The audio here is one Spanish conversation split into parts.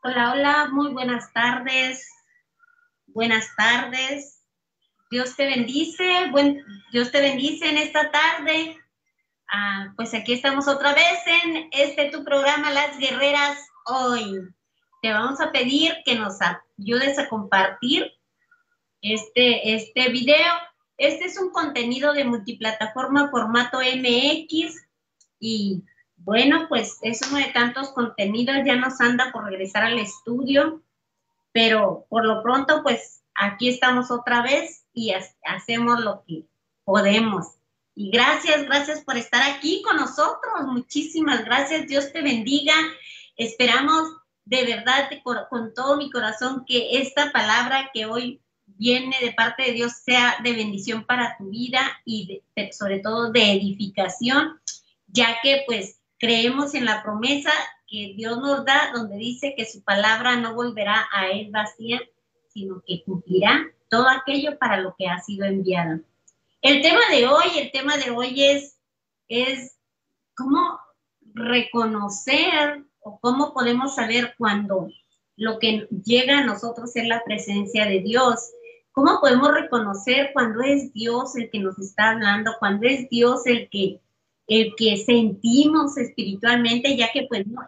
Hola, hola, muy buenas tardes. Buenas tardes. Dios te bendice. Dios te bendice en esta tarde. Pues aquí estamos otra vez en tu programa Las Guerreras Hoy. Te vamos a pedir que nos ayudes a compartir este video. Este es un contenido de multiplataforma formato MX y bueno, pues es uno de tantos contenidos. Ya nos anda por regresar al estudio, pero por lo pronto, pues aquí estamos otra vez y hacemos lo que podemos. Y gracias por estar aquí con nosotros. Muchísimas gracias. Dios te bendiga. Esperamos de verdad, con todo mi corazón, que esta palabra que hoy viene de parte de Dios sea de bendición para tu vida y sobre todo de edificación, ya que pues creemos en la promesa que Dios nos da, donde dice que su palabra no volverá a él vacía, sino que cumplirá todo aquello para lo que ha sido enviado. El tema de hoy es cómo reconocer o cómo podemos saber cuando lo que llega a nosotros es la presencia de Dios. ¿Cómo podemos reconocer cuando es Dios el que nos está hablando, cuando es Dios el que sentimos espiritualmente, ya que pues no,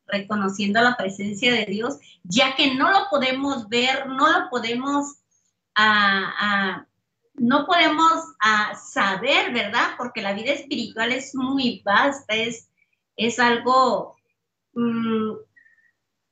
reconociendo la presencia de Dios, ya que no lo podemos ver, no lo podemos no podemos saber, ¿verdad? Porque la vida espiritual es muy vasta, es algo,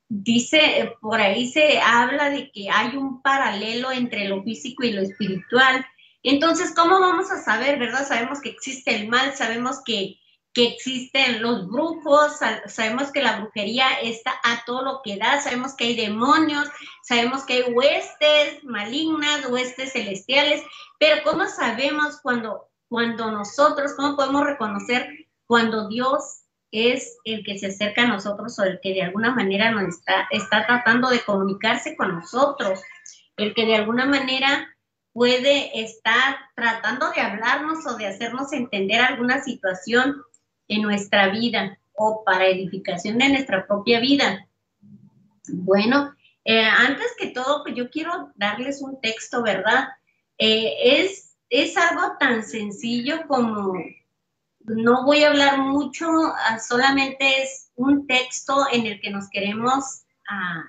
dice, por ahí se habla de que hay un paralelo entre lo físico y lo espiritual. Entonces, ¿cómo vamos a saber, verdad? Sabemos que existe el mal, sabemos que existen los brujos, sabemos que la brujería está a todo lo que da, sabemos que hay demonios, sabemos que hay huestes malignas, huestes celestiales, pero ¿cómo sabemos cuando nosotros, cómo podemos reconocer cuando Dios es el que se acerca a nosotros o el que de alguna manera nos está tratando de comunicarse con nosotros, el que de alguna manera puede estar tratando de hablarnos o de hacernos entender alguna situación en nuestra vida o para edificación de nuestra propia vida? Bueno, antes que todo, pues yo quiero darles un texto, ¿verdad? Es algo tan sencillo como, no voy a hablar mucho, solamente es un texto en el que nos queremos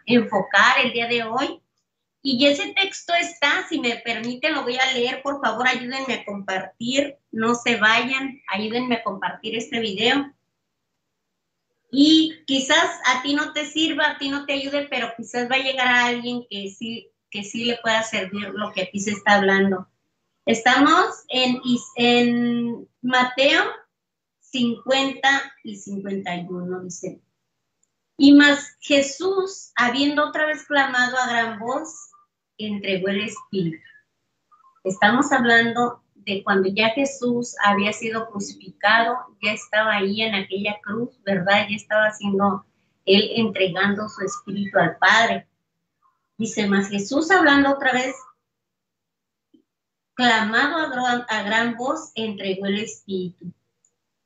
enfocar el día de hoy. Y ese texto está, si me permiten, lo voy a leer. Por favor, ayúdenme a compartir, no se vayan, ayúdenme a compartir este video. Y quizás a ti no te sirva, a ti no te ayude, pero quizás va a llegar a alguien que sí le pueda servir lo que aquí se está hablando. Estamos en Mateo 50 y 51, dice: y más Jesús, habiendo otra vez clamado a gran voz, entregó el espíritu. Estamos hablando de cuando ya Jesús había sido crucificado, ya estaba ahí en aquella cruz, ¿verdad? Ya estaba haciendo él, entregando su espíritu al Padre. Dice: más Jesús, hablando otra vez, clamado a gran voz, entregó el espíritu.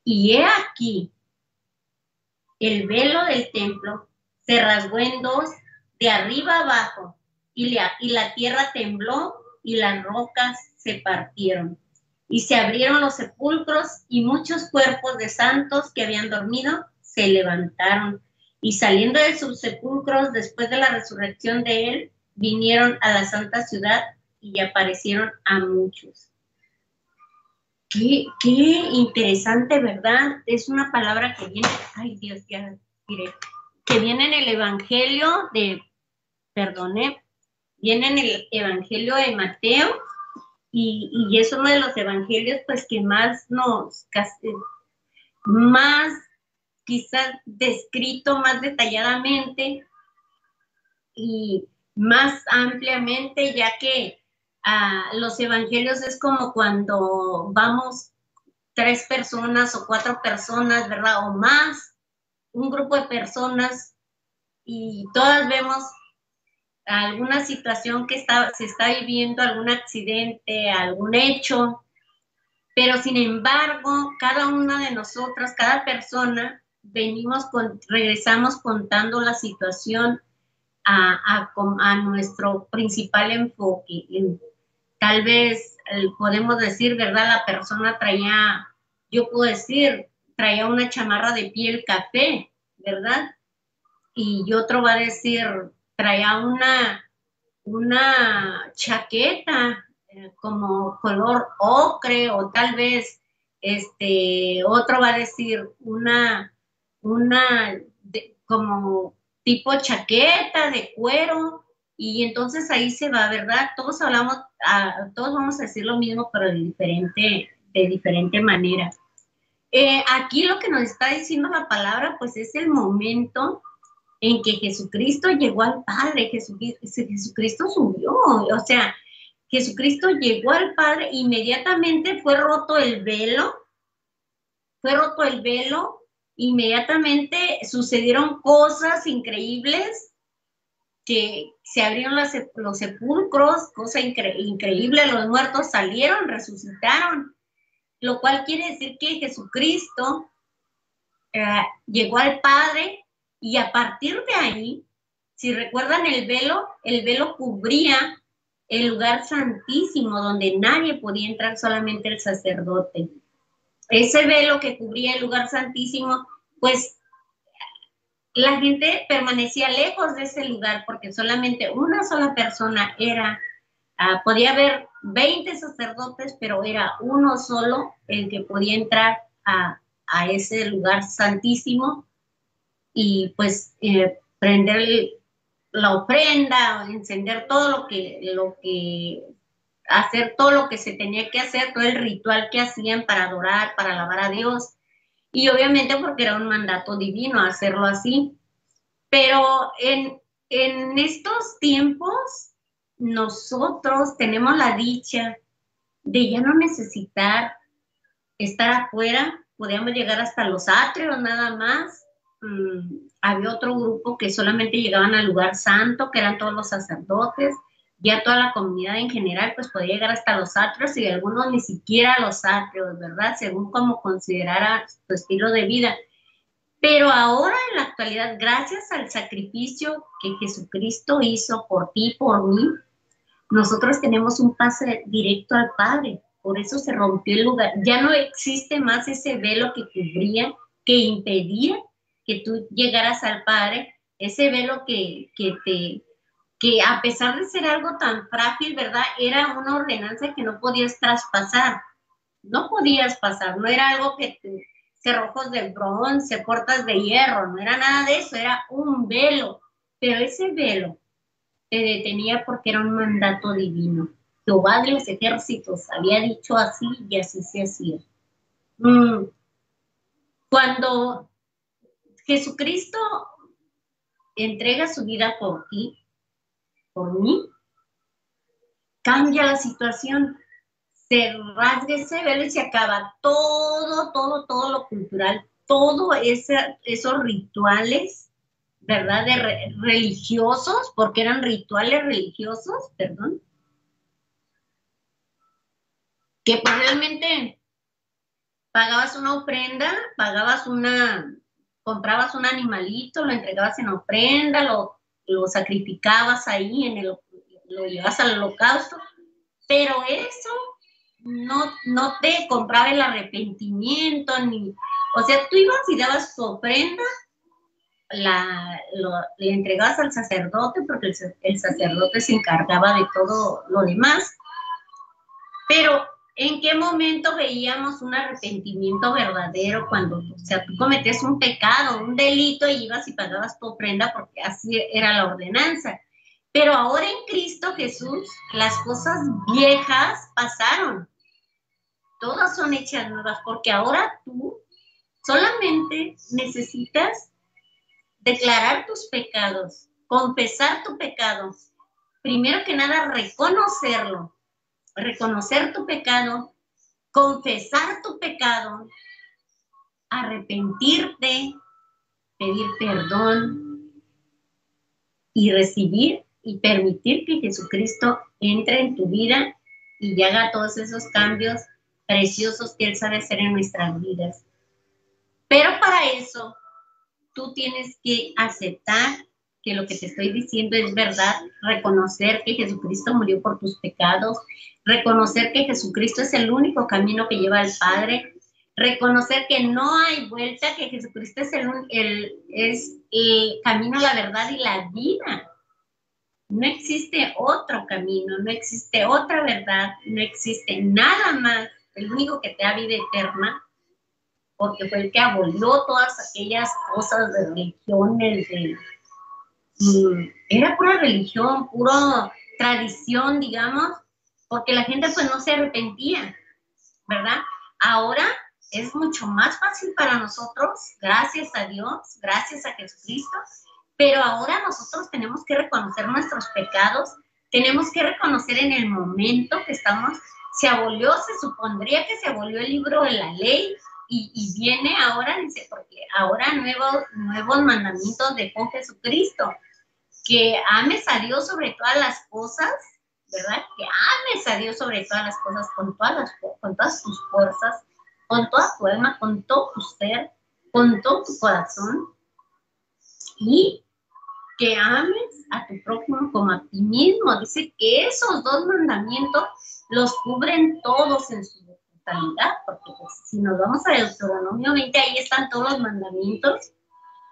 Y he aquí, el velo del templo se rasgó en dos, de arriba abajo, y la tierra tembló y las rocas se partieron. Y se abrieron los sepulcros, y muchos cuerpos de santos que habían dormido se levantaron. Y saliendo de sus sepulcros, después de la resurrección de él, vinieron a la santa ciudad y aparecieron a muchos. Qué interesante, ¿verdad? Es una palabra que viene, ay Dios, ya diré, que viene en el Evangelio viene en el Evangelio de Mateo, y es uno de los evangelios pues que más más quizás descrito más detalladamente y más ampliamente, ya que los evangelios es como cuando vamos 3 personas o 4 personas, ¿verdad? O más, un grupo de personas, y todas vemos alguna situación que se está viviendo, algún accidente, algún hecho, pero sin embargo, cada una de nosotras, cada persona, regresamos contando la situación a nuestro principal enfoque. Tal vez podemos decir, ¿verdad? La persona yo puedo decir, traía una chamarra de piel café, ¿verdad? Y otro va a decir, traía una chaqueta como color ocre, o tal vez otro va a decir como tipo chaqueta de cuero, y entonces ahí se va, ¿verdad? Todos vamos a decir lo mismo, pero de diferente manera. Aquí lo que nos está diciendo la palabra, pues es el momento en que Jesucristo llegó al Padre. Jesucristo subió, o sea, Jesucristo llegó al Padre, inmediatamente fue roto el velo, inmediatamente sucedieron cosas increíbles, que se abrieron los sepulcros, cosa increíble, los muertos salieron, resucitaron, lo cual quiere decir que Jesucristo llegó al Padre, y a partir de ahí, si recuerdan el velo cubría el lugar santísimo, donde nadie podía entrar, solamente el sacerdote. Ese velo que cubría el lugar santísimo, pues la gente permanecía lejos de ese lugar, porque solamente una sola persona podía haber 20 sacerdotes, pero era uno solo el que podía entrar a ese lugar santísimo, y pues prender la ofrenda, encender hacer todo lo que se tenía que hacer, todo el ritual que hacían para adorar, para alabar a Dios, y obviamente porque era un mandato divino hacerlo así. Pero en estos tiempos nosotros tenemos la dicha de ya no necesitar estar afuera, podíamos llegar hasta los atrios nada más. Había otro grupo que solamente llegaban al lugar santo, que eran todos los sacerdotes. Ya toda la comunidad en general pues podía llegar hasta los atrios, y algunos ni siquiera a los atrios, ¿verdad? Según como considerara su estilo de vida. Pero ahora, en la actualidad, gracias al sacrificio que Jesucristo hizo por ti y por mí, nosotros tenemos un pase directo al Padre. Por eso se rompió el lugar. Ya no existe más ese velo que cubría, que impedía que tú llegaras al Padre. Ese velo que a pesar de ser algo tan frágil, ¿verdad? Era una ordenanza que no podías traspasar. No podías pasar, no era algo cerrojos de bronce, puertas de hierro, no era nada de eso, era un velo. Pero ese velo te detenía porque era un mandato divino. Jehová de los ejércitos había dicho así, y así se hacía. Cuando Jesucristo entrega su vida por ti, por mí, cambia la situación. Se rasga ese velo y se acaba todo lo cultural, esos rituales, ¿verdad? Religiosos, porque eran rituales religiosos, perdón, que pues realmente pagabas una ofrenda, comprabas un animalito, lo entregabas en ofrenda, lo sacrificabas ahí, lo llevabas al holocausto, pero eso no te compraba el arrepentimiento, o sea, tú ibas y dabas tu ofrenda, le entregabas al sacerdote, porque el sacerdote se encargaba de todo lo demás. Pero ¿en qué momento veíamos un arrepentimiento verdadero? Cuando, o sea, tú cometías un pecado, un delito, y ibas y pagabas tu ofrenda, porque así era la ordenanza. Pero ahora en Cristo Jesús, las cosas viejas pasaron. Todas son hechas nuevas, porque ahora tú solamente necesitas declarar tus pecados, confesar tu pecado. Primero que nada, reconocer tu pecado, confesar tu pecado, arrepentirte, pedir perdón y recibir y permitir que Jesucristo entre en tu vida y haga todos esos cambios preciosos que Él sabe hacer en nuestras vidas. Pero para eso tú tienes que aceptar que lo que te estoy diciendo es verdad, reconocer que Jesucristo murió por tus pecados, reconocer que Jesucristo es el único camino que lleva al Padre, reconocer que no hay vuelta, que Jesucristo es el camino, la verdad y la vida. No existe otro camino, no existe otra verdad, no existe nada más. El único que te da vida eterna, porque fue el que abolió todas aquellas cosas de religiones, era pura religión, pura tradición, digamos, porque la gente pues no se arrepentía, ¿verdad? Ahora es mucho más fácil para nosotros, gracias a Dios, gracias a Jesucristo, pero ahora nosotros tenemos que reconocer nuestros pecados, tenemos que reconocer en el momento que estamos, se abolió, se supondría que se abolió el libro de la ley, y viene ahora, dice, porque ahora nuevos mandamientos dejó Jesucristo, que ames a Dios sobre todas las cosas, ¿verdad? Que ames a Dios sobre todas las cosas, con todas tus fuerzas, con toda tu alma, con todo tu ser, con todo tu corazón, y que ames a tu prójimo como a ti mismo. Dice que esos dos mandamientos los cubren todos en su totalidad, porque pues, si nos vamos a Deuteronomio 20, ahí están todos los mandamientos,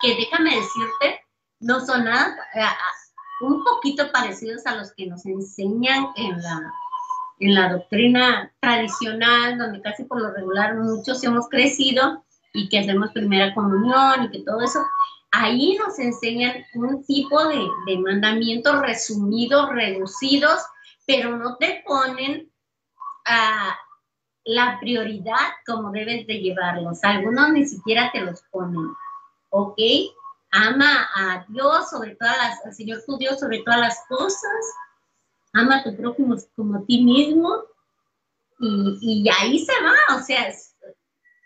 que déjame decirte, no son nada, un poquito parecidos a los que nos enseñan en la doctrina tradicional, donde casi por lo regular muchos hemos crecido y que hacemos primera comunión y que todo eso. Ahí nos enseñan un tipo de mandamientos resumidos, reducidos, pero no te ponen la prioridad como debes de llevarlos. Algunos ni siquiera te los ponen, ¿ok? Ama a Dios sobre todas las, al Señor tu Dios sobre todas las cosas, ama a tu prójimo como a ti mismo, y ahí se va. O sea,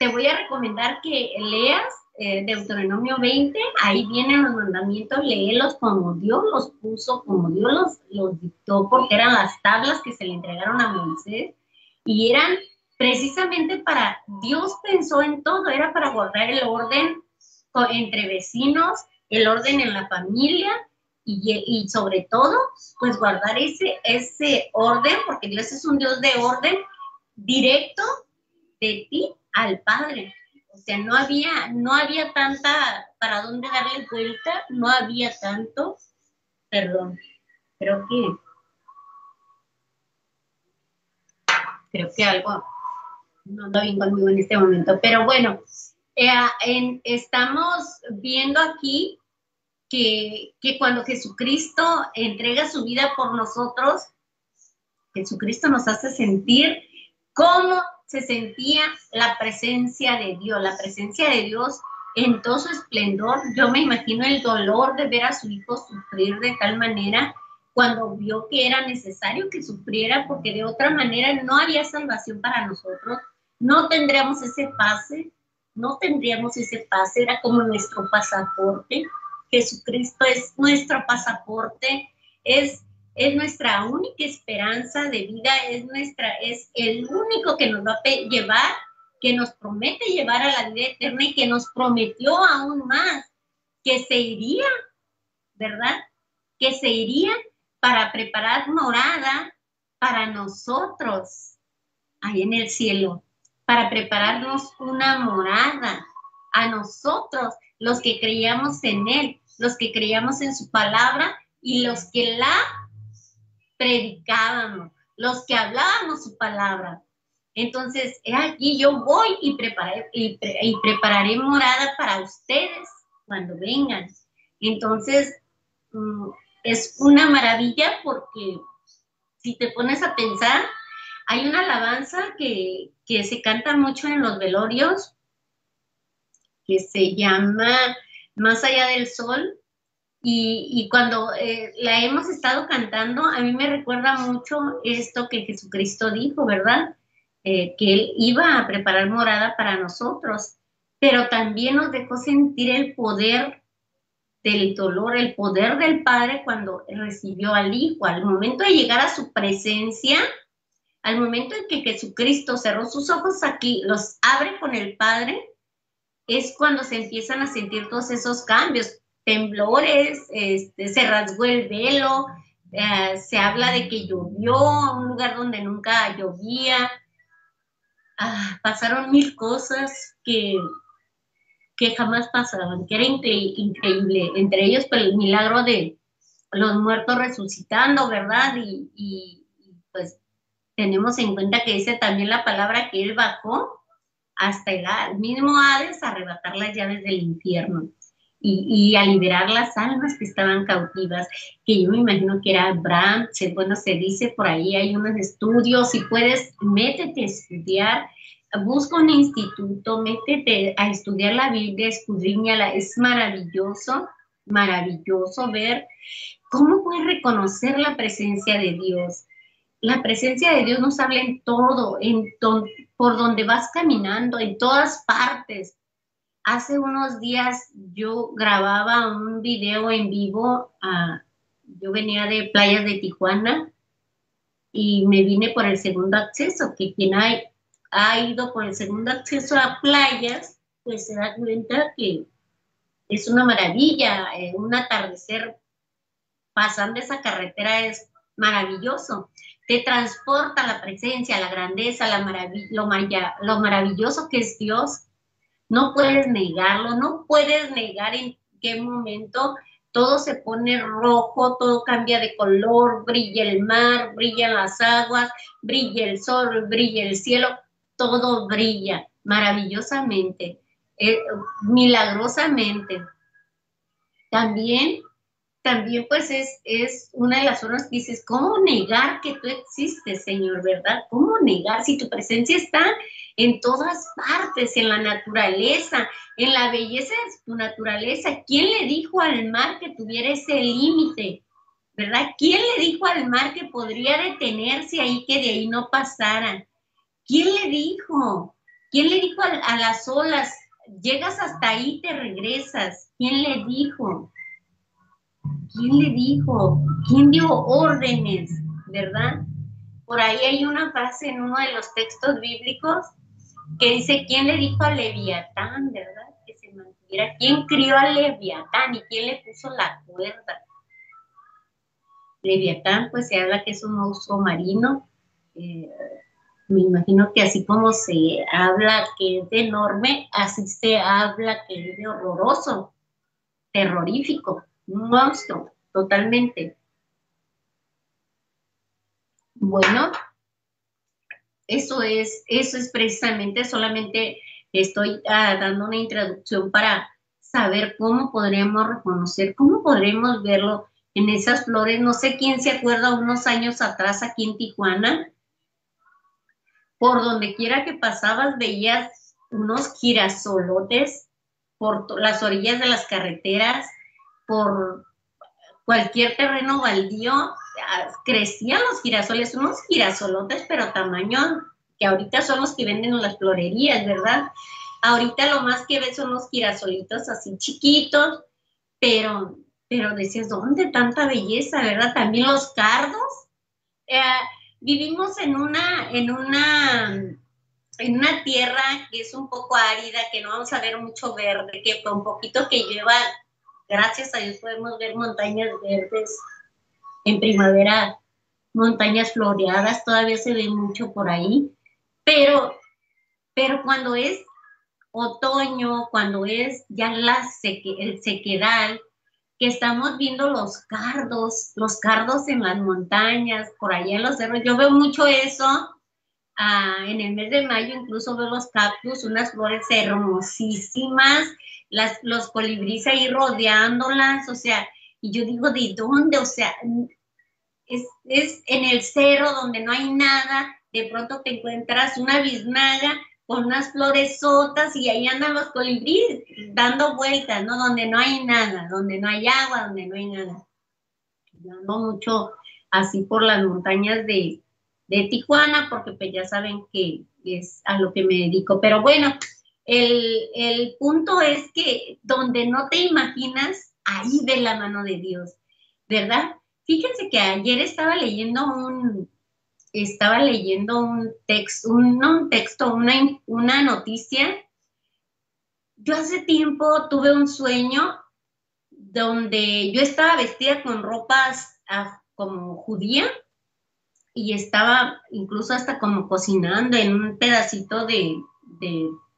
te voy a recomendar que leas Deuteronomio 20, ahí vienen los mandamientos, léelos como Dios los puso, como Dios los dictó, porque eran las tablas que se le entregaron a Moisés, y eran precisamente para, Dios pensó en todo, era para guardar el orden entre vecinos, el orden en la familia, y sobre todo, pues guardar ese orden, porque Dios es un Dios de orden directo de ti al Padre. O sea, no había tanta, para dónde darle vuelta, no había tanto, perdón, creo que algo no anda bien conmigo en este momento, pero bueno, estamos viendo aquí que cuando Jesucristo entrega su vida por nosotros, Jesucristo nos hace sentir cómo se sentía la presencia de Dios en todo su esplendor. Yo me imagino el dolor de ver a su hijo sufrir de tal manera cuando vio que era necesario que sufriera, porque de otra manera no había salvación para nosotros, no tendríamos ese pase, era como nuestro pasaporte. Jesucristo es nuestro pasaporte, es nuestra única esperanza de vida, es el único que nos va a llevar, que nos promete llevar a la vida eterna, y que nos prometió aún más, que se iría, ¿verdad? Que se iría para preparar morada para nosotros, ahí en el cielo, para prepararnos una morada a nosotros, los que creíamos en Él, los que creíamos en su palabra y los que la predicábamos, los que hablábamos su palabra. Entonces, aquí yo voy y prepararé morada para ustedes cuando vengan. Entonces, es una maravilla, porque si te pones a pensar, hay una alabanza que se canta mucho en los velorios, que se llama Más allá del sol, y cuando la hemos estado cantando, a mí me recuerda mucho esto que Jesucristo dijo, ¿verdad? Que Él iba a preparar morada para nosotros, pero también nos dejó sentir el poder del dolor, el poder del Padre cuando recibió al Hijo. Al momento de llegar a su presencia, al momento en que Jesucristo cerró sus ojos aquí, los abre con el Padre, es cuando se empiezan a sentir todos esos cambios, temblores, se rasgó el velo, se habla de que llovió, un lugar donde nunca llovía, pasaron mil cosas que jamás pasaban, que era increíble, entre ellos pues, el milagro de los muertos resucitando, ¿verdad? Pues tenemos en cuenta que dice también la palabra que él bajó hasta el mismo Hades a arrebatar las llaves del infierno y a liberar las almas que estaban cautivas, que yo me imagino que era Abraham. Bueno, se dice por ahí, hay unos estudios, si puedes, métete a estudiar, busca un instituto, métete a estudiar la Biblia, escudriñala, es maravilloso, maravilloso ver cómo puedes reconocer la presencia de Dios. La presencia de Dios nos habla en todo, por donde vas caminando, en todas partes. Hace unos días yo grababa un video en vivo, yo venía de playas de Tijuana y me vine por el segundo acceso, que quien ha ido por el segundo acceso a playas, pues se da cuenta que es una maravilla, un atardecer pasando esa carretera es maravilloso, te transporta la presencia, la grandeza, lo maravilloso que es Dios. No puedes negarlo, no puedes negar en qué momento todo se pone rojo, todo cambia de color, brilla el mar, brillan las aguas, brilla el sol, brilla el cielo, todo brilla maravillosamente, milagrosamente. También pues es una de las zonas que dices, ¿cómo negar que tú existes, Señor, verdad? ¿Cómo negar si tu presencia está en todas partes, en la naturaleza, en la belleza de tu naturaleza? ¿Quién le dijo al mar que tuviera ese límite, verdad? ¿Quién le dijo al mar que podría detenerse ahí, que de ahí no pasara? ¿Quién le dijo? ¿Quién le dijo a las olas, llegas hasta ahí, te regresas? ¿Quién le dijo? ¿Quién le dijo? ¿Quién dio órdenes? ¿Verdad? Por ahí hay una frase en uno de los textos bíblicos que dice, ¿quién le dijo a Leviatán, verdad? Que se mantuviera. ¿Quién crió a Leviatán y quién le puso la cuerda? Leviatán, pues se habla que es un monstruo marino. Me imagino que así como se habla que es de enorme, así se habla que es de horroroso, terrorífico, un monstruo, totalmente. Bueno, eso es precisamente, solamente estoy dando una introducción para saber cómo podremos reconocer, cómo podremos verlo en esas flores. No sé quién se acuerda unos años atrás aquí en Tijuana, por donde quiera que pasabas veías unos girasolotes por las orillas de las carreteras, por cualquier terreno baldío, crecían los girasoles, unos girasolotes, pero tamaño que ahorita son los que venden en las florerías, ¿verdad? Ahorita lo más que ves son los girasolitos así chiquitos, pero decías, ¿dónde tanta belleza, verdad? También los cardos. Eh, Vivimos en una tierra que es un poco árida, que no vamos a ver mucho verde, que con poquito que lleva, gracias a Dios podemos ver montañas verdes en primavera, montañas floreadas, todavía se ve mucho por ahí, pero cuando es otoño, cuando es ya el sequedal, que estamos viendo los cardos en las montañas, por allá en los cerros, yo veo mucho eso. En el mes de mayo incluso veo los cactus, unas flores hermosísimas, los colibríes ahí rodeándolas, o sea, y yo digo, ¿de dónde? O sea, es en el cerro donde no hay nada, de pronto te encuentras una biznaga con unas floresotas y ahí andan los colibríes dando vueltas, ¿no? Donde no hay nada, donde no hay agua, donde no hay nada. Yo ando mucho así por las montañas de Tijuana, porque pues ya saben que es a lo que me dedico. Pero bueno, el punto es que donde no te imaginas, ahí ve la mano de Dios, ¿verdad? Fíjense que ayer estaba leyendo un texto, no un texto, una noticia yo hace tiempo tuve un sueño donde yo estaba vestida con ropas como judía y estaba incluso hasta como cocinando en un pedacito de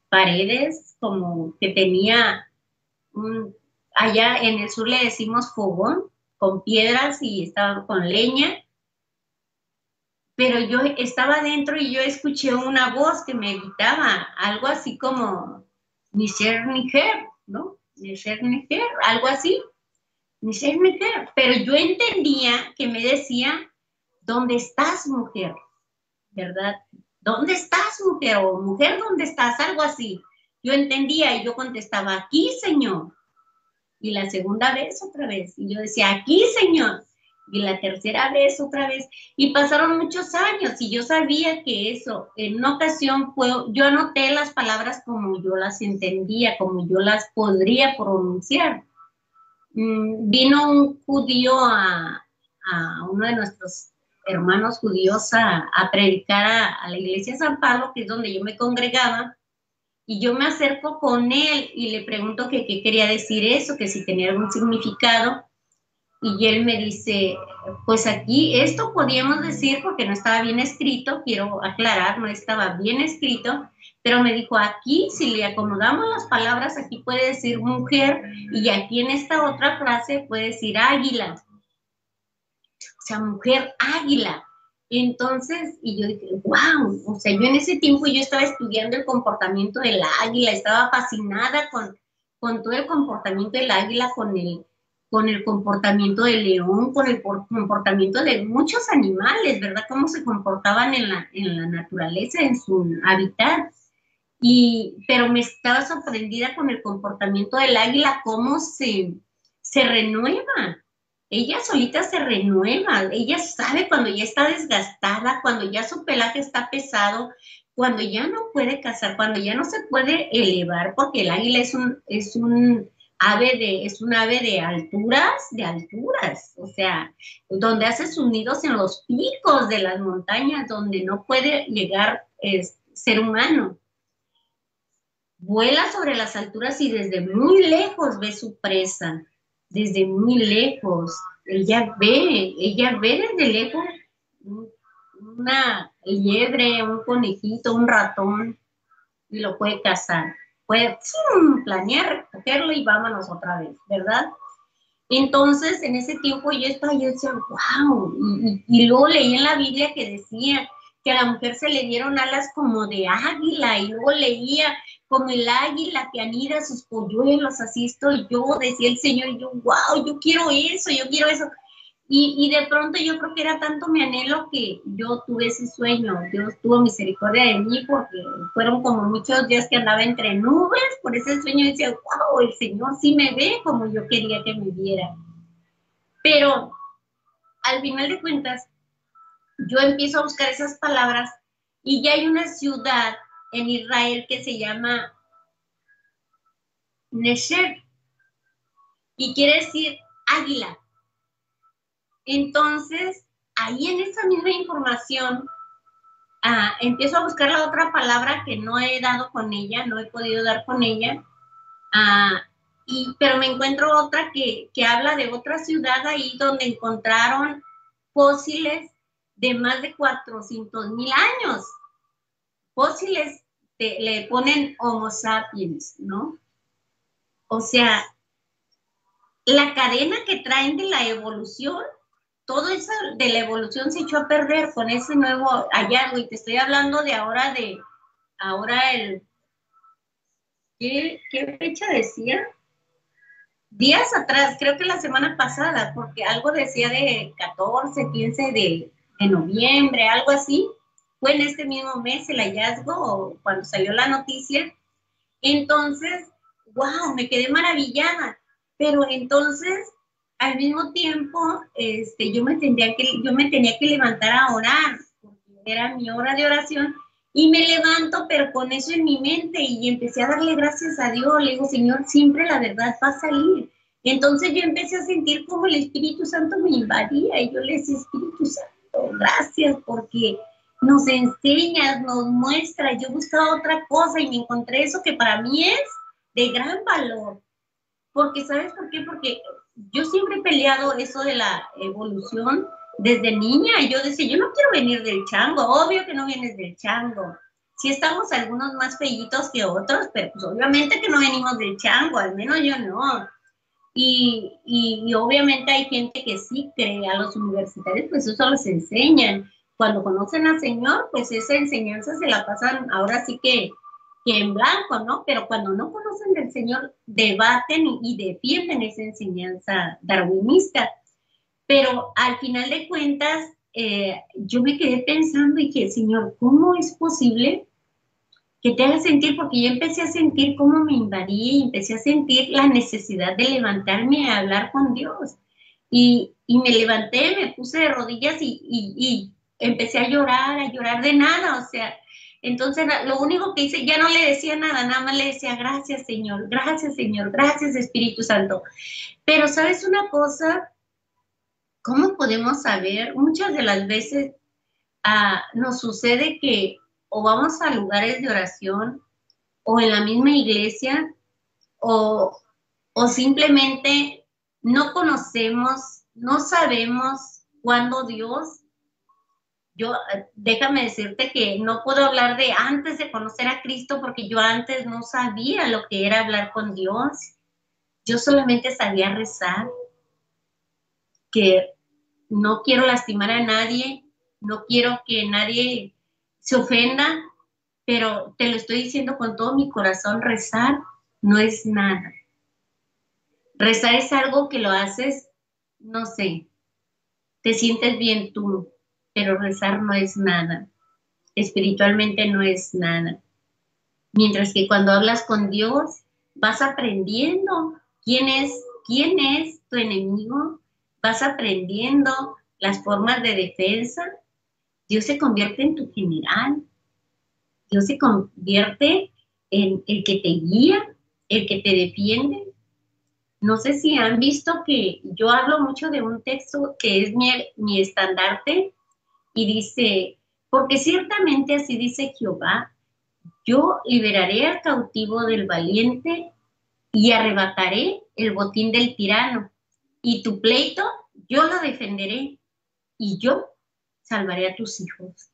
paredes, como que tenía un, allá en el sur le decimos fogón, con piedras y estaba con leña, pero yo estaba dentro y yo escuché una voz que me gritaba, algo así como, Nisher Niger, ¿no? Nisher Niger, algo así, Nisher Niger, pero yo entendía que me decía, ¿dónde estás, mujer? ¿Verdad? ¿Dónde estás, mujer? O mujer, ¿dónde estás? Algo así. Yo entendía y yo contestaba, aquí, señor. Y la segunda vez otra vez. Y yo decía, aquí, señor. Y la tercera vez otra vez. Y pasaron muchos años y yo sabía que eso, en una ocasión fue, yo anoté las palabras como yo las entendía, como yo las podría pronunciar. Vino un judío a uno de nuestros hermanos judíos a predicar a la iglesia de San Pablo, que es donde yo me congregaba, y yo me acerco con él y le pregunto que qué quería decir eso, que si tenía algún significado, y él me dice, pues aquí esto podíamos decir porque no estaba bien escrito, quiero aclarar, no estaba bien escrito, pero me dijo, aquí si le acomodamos las palabras, aquí puede decir mujer y aquí en esta otra frase puede decir águila, o sea, mujer águila. Entonces, y yo dije, wow, o sea, yo en ese tiempo yo estaba estudiando el comportamiento del águila, estaba fascinada con todo el comportamiento del águila, con el comportamiento del león, con el comportamiento de muchos animales, ¿verdad? Cómo se comportaban en la naturaleza, en su hábitat. Pero me estaba sorprendida con el comportamiento del águila, cómo se renueva. Ella solita se renueva, ella sabe cuando ya está desgastada, cuando ya su pelaje está pesado, cuando ya no puede cazar, cuando ya no se puede elevar, porque el águila es un ave de alturas, o sea, donde hace sus nidos en los picos de las montañas, donde no puede llegar ser humano. Vuela sobre las alturas y desde muy lejos ve su presa, desde muy lejos. Ella ve desde lejos una liebre, un conejito, un ratón, y lo puede cazar. Puede planear, recogerlo y vámonos otra vez, ¿verdad? Entonces, en ese tiempo yo decía, wow, y luego leí en la Biblia que decía que a la mujer se le dieron alas como de águila, y luego leía como el águila que anida sus polluelos, así estoy yo, decía el Señor, y yo, wow, yo quiero eso, yo quiero eso. Y de pronto yo creo que era tanto mi anhelo que yo tuve ese sueño. Dios tuvo misericordia de mí porque fueron como muchos días que andaba entre nubes por ese sueño y decía, wow, el Señor sí me ve como yo quería que me viera. Pero al final de cuentas, yo empiezo a buscar esas palabras y ya hay una ciudad en Israel que se llama Nesher y quiere decir águila. Entonces, ahí en esa misma información, empiezo a buscar la otra palabra que no he dado con ella, no he podido dar con ella, pero me encuentro otra que habla de otra ciudad ahí donde encontraron fósiles de más de 400,000 años. Fósiles le ponen Homo sapiens, ¿no? O sea, la cadena que traen de la evolución, todo eso de la evolución se echó a perder con ese nuevo hallazgo. Y te estoy hablando de ahora ¿qué fecha decía? Días atrás, creo que la semana pasada, porque algo decía de 14, 15 de noviembre, algo así. Fue en este mismo mes el hallazgo, cuando salió la noticia. Entonces, wow, me quedé maravillada. Pero entonces, al mismo tiempo, yo me tenía que levantar a orar, porque era mi hora de oración, y me levanto, pero con eso en mi mente, y empecé a darle gracias a Dios. Le digo, Señor, siempre la verdad va a salir. Y entonces yo empecé a sentir como el Espíritu Santo me invadía, y yo le decía, Espíritu Santo, gracias, porque nos enseñas, nos muestras. Yo buscaba otra cosa y me encontré eso que para mí es de gran valor. Porque, ¿sabes por qué? Porque yo siempre he peleado eso de la evolución desde niña. Y yo decía, yo no quiero venir del chango. Obvio que no vienes del chango. Sí estamos algunos más feillitos que otros, pero pues obviamente que no venimos del chango, al menos yo no. Y obviamente hay gente que sí cree, a los universitarios pues eso les enseñan. Cuando conocen al Señor, pues esa enseñanza se la pasan ahora sí que en blanco, ¿no? Pero cuando no conocen del Señor, debaten y defienden esa enseñanza darwinista. Pero al final de cuentas, yo me quedé pensando y dije, Señor, ¿cómo es posible que te haga sentir? Porque yo empecé a sentir cómo me invadía y empecé a sentir la necesidad de levantarme a hablar con Dios. Y me levanté, me puse de rodillas y empecé a llorar de nada, o sea, entonces lo único que hice, ya no le decía nada, nada más le decía, gracias Señor, gracias Espíritu Santo. Pero ¿sabes una cosa? ¿Cómo podemos saber? Muchas de las veces nos sucede que o vamos a lugares de oración o en la misma iglesia o, o simplemente no conocemos, no sabemos cuándo Dios. Yo, déjame decirte que no puedo hablar de antes de conocer a Cristo porque yo antes no sabía lo que era hablar con Dios. Yo solamente sabía rezar, que no quiero lastimar a nadie, no quiero que nadie se ofenda, pero te lo estoy diciendo con todo mi corazón, rezar no es nada. Rezar es algo que lo haces, no sé, te sientes bien tú, pero rezar no es nada. Espiritualmente no es nada. Mientras que cuando hablas con Dios, vas aprendiendo quién es tu enemigo, vas aprendiendo las formas de defensa. Dios se convierte en tu general, Dios se convierte en el que te guía, el que te defiende. No sé si han visto que yo hablo mucho de un texto que es mi estandarte y dice, porque ciertamente así dice Jehová, yo liberaré al cautivo del valiente y arrebataré el botín del tirano. Y tu pleito yo lo defenderé y yo salvaré a tus hijos.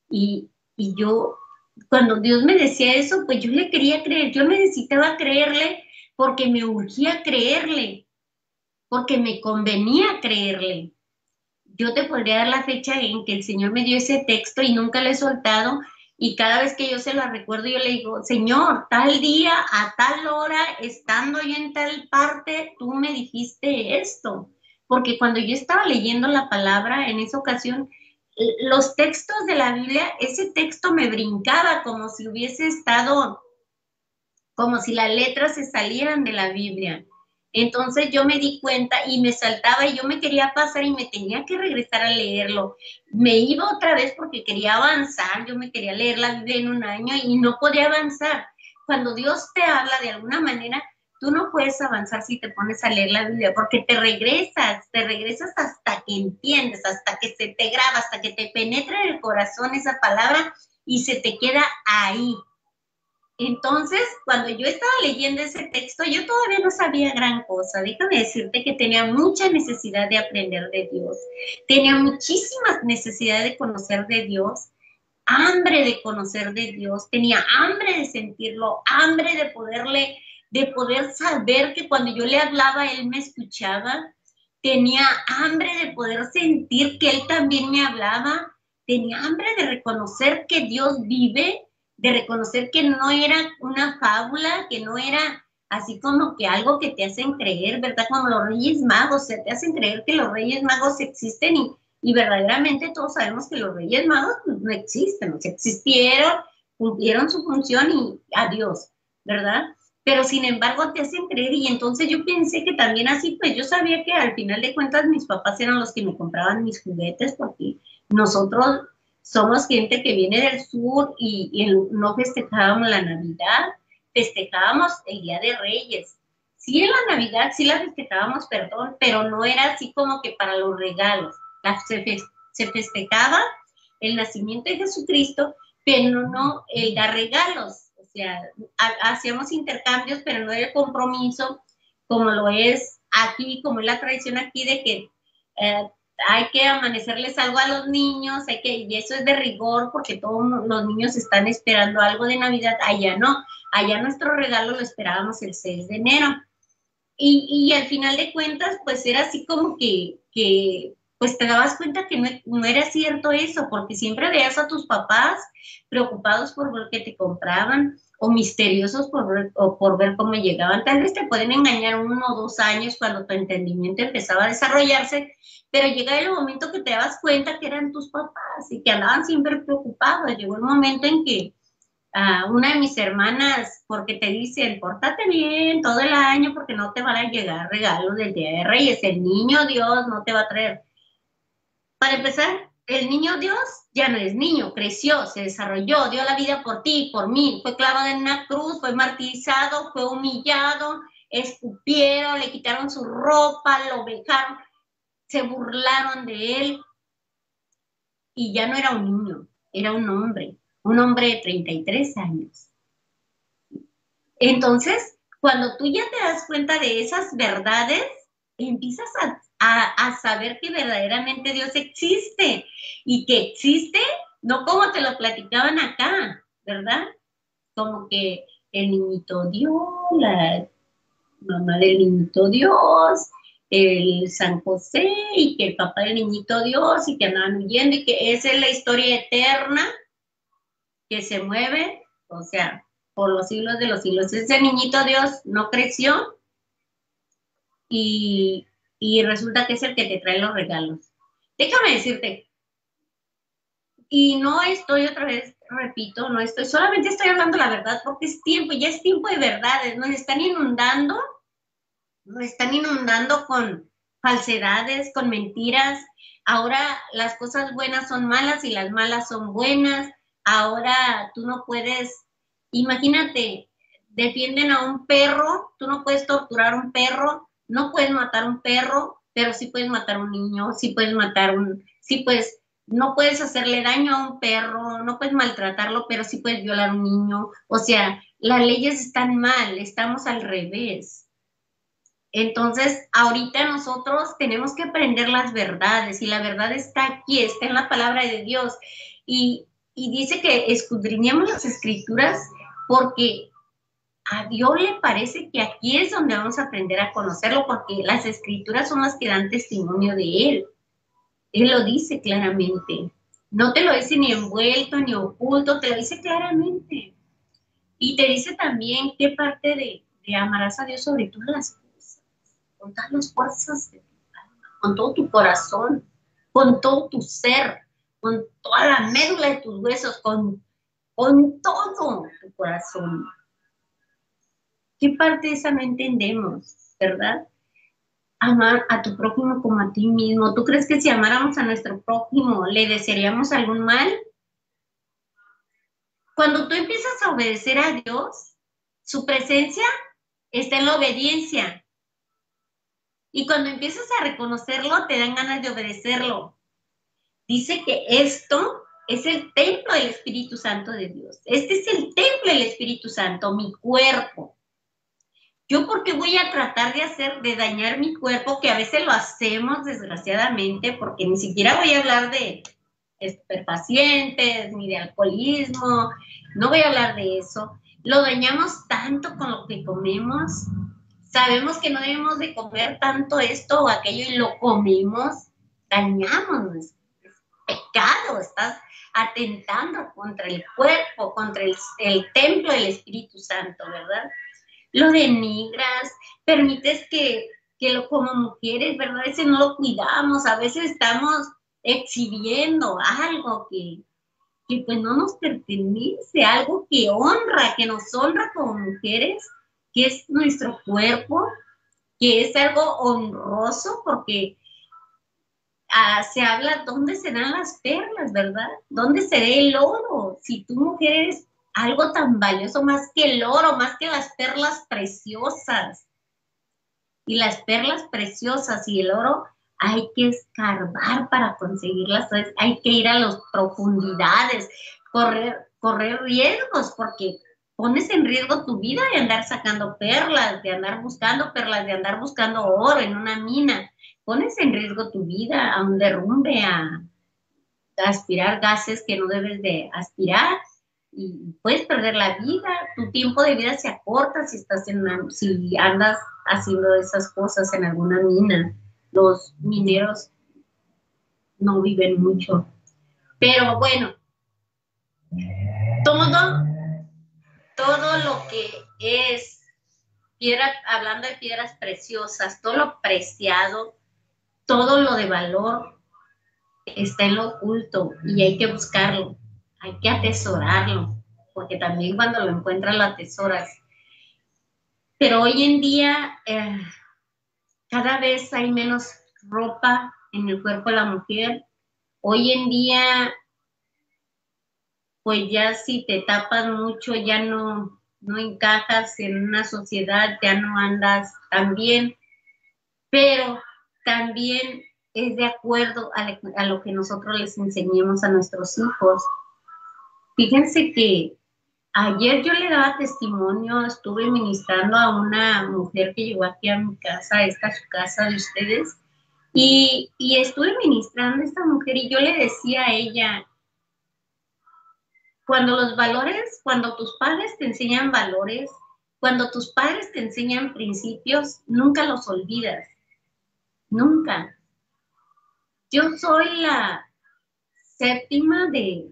Y yo, cuando Dios me decía eso, pues yo le quería creer, yo necesitaba creerle porque me urgía creerle, porque me convenía creerle. Yo te podría dar la fecha en que el Señor me dio ese texto y nunca lo he soltado. Y cada vez que yo se lo recuerdo, yo le digo, Señor, tal día, a tal hora, estando yo en tal parte, tú me dijiste esto. Porque cuando yo estaba leyendo la palabra en esa ocasión, los textos de la Biblia, ese texto me brincaba como si hubiese estado, como si las letras se salieran de la Biblia. Entonces yo me di cuenta y me saltaba y yo me quería pasar y me tenía que regresar a leerlo. Me iba otra vez porque quería avanzar, yo me quería leer la Biblia en un año y no podía avanzar. Cuando Dios te habla de alguna manera, tú no puedes avanzar si te pones a leer la Biblia porque te regresas hasta que entiendes, hasta que se te graba, hasta que te penetra en el corazón esa palabra y se te queda ahí. Entonces, cuando yo estaba leyendo ese texto, yo todavía no sabía gran cosa. Déjame decirte que tenía mucha necesidad de aprender de Dios. Tenía muchísimas necesidades de conocer de Dios, hambre de conocer de Dios. Tenía hambre de sentirlo, hambre de poder saber que cuando yo le hablaba, Él me escuchaba. Tenía hambre de poder sentir que Él también me hablaba. Tenía hambre de reconocer que Dios vive, de reconocer que no era una fábula, que no era así como que algo que te hacen creer, ¿verdad? Como los Reyes Magos, o sea, te hacen creer que los Reyes Magos existen y verdaderamente todos sabemos que los Reyes Magos pues, no existen, o sea, existieron, cumplieron su función y adiós, ¿verdad? Pero sin embargo te hacen creer y entonces yo pensé que también así, pues yo sabía que al final de cuentas mis papás eran los que me compraban mis juguetes porque nosotros somos gente que viene del sur y no festejábamos la Navidad, festejábamos el Día de Reyes. Sí, en la Navidad sí la festejábamos, perdón, pero no era así como que para los regalos. Se festejaba el nacimiento de Jesucristo, pero no el dar regalos. O sea, hacíamos intercambios, pero no era el compromiso como lo es aquí, como es la tradición aquí de que hay que amanecerles algo a los niños, y eso es de rigor porque todos los niños están esperando algo de Navidad, allá no, allá nuestro regalo lo esperábamos el 6 de enero. Y al final de cuentas, pues era así como que pues te dabas cuenta que no era cierto eso, porque siempre veías a tus papás preocupados por lo que te compraban o misteriosos por ver cómo llegaban. Tal vez te pueden engañar 1 o 2 años cuando tu entendimiento empezaba a desarrollarse, pero llega el momento que te dabas cuenta que eran tus papás y que andaban siempre preocupados. Llegó el momento en que una de mis hermanas, porque te dicen, pórtate bien todo el año porque no te van a llegar regalos del Día de Reyes, el niño Dios no te va a traer. Para empezar, el niño Dios ya no es niño, creció, se desarrolló, dio la vida por ti, por mí, fue clavado en una cruz, fue martirizado, fue humillado, escupieron, le quitaron su ropa, lo vejaron, se burlaron de él y ya no era un niño, era un hombre de 33 años. Entonces, cuando tú ya te das cuenta de esas verdades, empiezas a saber que verdaderamente Dios existe y que existe no como te lo platicaban acá, ¿verdad? Como que el niñito Dios, la mamá del niñito Dios, el San José y que el papá del niñito Dios y que andaban huyendo y que esa es la historia eterna que se mueve, o sea, por los siglos de los siglos. Ese niñito Dios no creció y, y resulta que es el que te trae los regalos. Déjame decirte, y no estoy otra vez, repito, no estoy, solamente estoy hablando la verdad porque es tiempo, ya es tiempo de verdades, nos están inundando con falsedades, con mentiras. Ahora las cosas buenas son malas y las malas son buenas. Ahora tú no puedes, imagínate, defienden a un perro, tú no puedes torturar a un perro, no puedes matar a un perro, pero sí puedes matar a un niño, sí puedes, no puedes hacerle daño a un perro, no puedes maltratarlo, pero sí puedes violar a un niño. O sea, las leyes están mal, estamos al revés. Entonces, ahorita nosotros tenemos que aprender las verdades y la verdad está aquí, está en la palabra de Dios. Y dice que escudriñemos las escrituras porque a Dios le parece que aquí es donde vamos a aprender a conocerlo porque las escrituras son las que dan testimonio de Él. Él lo dice claramente. No te lo dice ni envuelto ni oculto, te lo dice claramente. Y te dice también qué parte de amarás a Dios sobre todas las cosas, con todas las fuerzas de tu alma, con todo tu corazón, con todo tu ser, con toda la médula de tus huesos, con todo tu corazón. ¿Qué parte de esa no entendemos, verdad? Amar a tu prójimo como a ti mismo. ¿Tú crees que si amáramos a nuestro prójimo le desearíamos algún mal? Cuando tú empiezas a obedecer a Dios, su presencia está en la obediencia. Y cuando empiezas a reconocerlo, te dan ganas de obedecerlo. Dice que esto es el templo del Espíritu Santo de Dios. Este es el templo del Espíritu Santo, mi cuerpo. ¿Yo por qué voy a tratar de dañar mi cuerpo? Que a veces lo hacemos, desgraciadamente, porque ni siquiera voy a hablar de estupefacientes, ni de alcoholismo, no voy a hablar de eso. Lo dañamos tanto con lo que comemos. Sabemos que no debemos de comer tanto esto o aquello y lo comemos, dañamos, es pecado, estás atentando contra el cuerpo, contra el templo del Espíritu Santo, ¿verdad? Lo denigras, permites como mujeres, ¿verdad? A veces no lo cuidamos, a veces estamos exhibiendo algo que pues no nos pertenece, algo que nos honra como mujeres, que es nuestro cuerpo, que es algo honroso porque se habla dónde serán las perlas, ¿verdad? ¿Dónde será el oro? Si tú mujer eres algo tan valioso más que el oro, más que las perlas preciosas. Y las perlas preciosas y el oro hay que escarbar para conseguirlas, hay que ir a las profundidades, correr riesgos, porque pones en riesgo tu vida de andar sacando perlas, de andar buscando perlas, de andar buscando oro en una mina. Pones en riesgo tu vida a un derrumbe, a aspirar gases que no debes de aspirar y puedes perder la vida. Tu tiempo de vida se acorta si andas haciendo esas cosas en alguna mina. Los mineros no viven mucho. Pero bueno, todo lo que es piedra, hablando de piedras preciosas, todo lo preciado, todo lo de valor está en lo oculto y hay que buscarlo, hay que atesorarlo, porque también cuando lo encuentras lo atesoras. Pero hoy en día cada vez hay menos ropa en el cuerpo de la mujer. Hoy en día, pues ya si te tapas mucho, ya no encajas en una sociedad, ya no andas tan bien, pero también es de acuerdo a lo que nosotros les enseñemos a nuestros hijos. Fíjense que ayer yo le daba testimonio, estuve ministrando a una mujer que llegó aquí a mi casa, esta es su casa de ustedes, y estuve ministrando a esta mujer y yo le decía a ella, cuando tus padres te enseñan valores, cuando tus padres te enseñan principios, nunca los olvidas, nunca. Yo soy la séptima de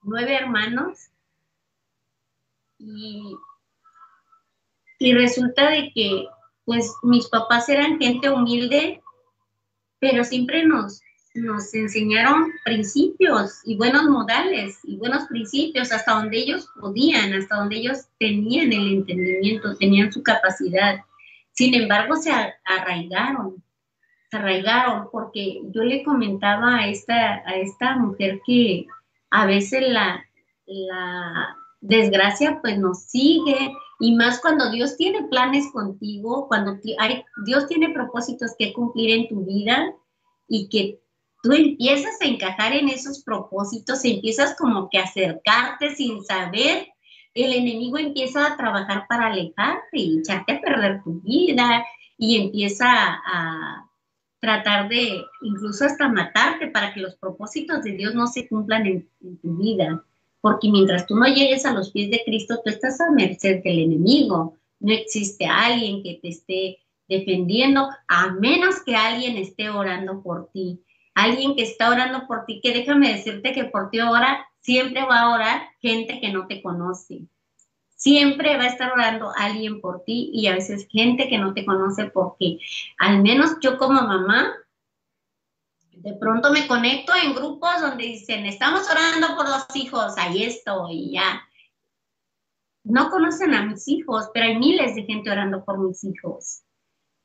9 hermanos y, y resulta de que pues mis papás eran gente humilde, pero siempre nos enseñaron principios y buenos modales y buenos principios hasta donde ellos podían, hasta donde ellos tenían el entendimiento, tenían su capacidad. Sin embargo, se arraigaron porque yo le comentaba a esta mujer que a veces la desgracia pues nos sigue y más cuando Dios tiene planes contigo, cuando Dios tiene propósitos que cumplir en tu vida y que tú empiezas a encajar en esos propósitos, empiezas como que a acercarte sin saber, el enemigo empieza a trabajar para alejarte y echarte a perder tu vida y empieza a tratar de incluso hasta matarte para que los propósitos de Dios no se cumplan en tu vida. Porque mientras tú no llegues a los pies de Cristo, tú estás a merced del enemigo. No existe alguien que te esté defendiendo, a menos que alguien esté orando por ti. Alguien que está orando por ti, que déjame decirte que por ti ora, siempre va a orar gente que no te conoce. Siempre va a estar orando alguien por ti y a veces gente que no te conoce porque al menos yo como mamá, de pronto me conecto en grupos donde dicen, estamos orando por los hijos, ahí estoy, y ya. No conocen a mis hijos, pero hay miles de gente orando por mis hijos.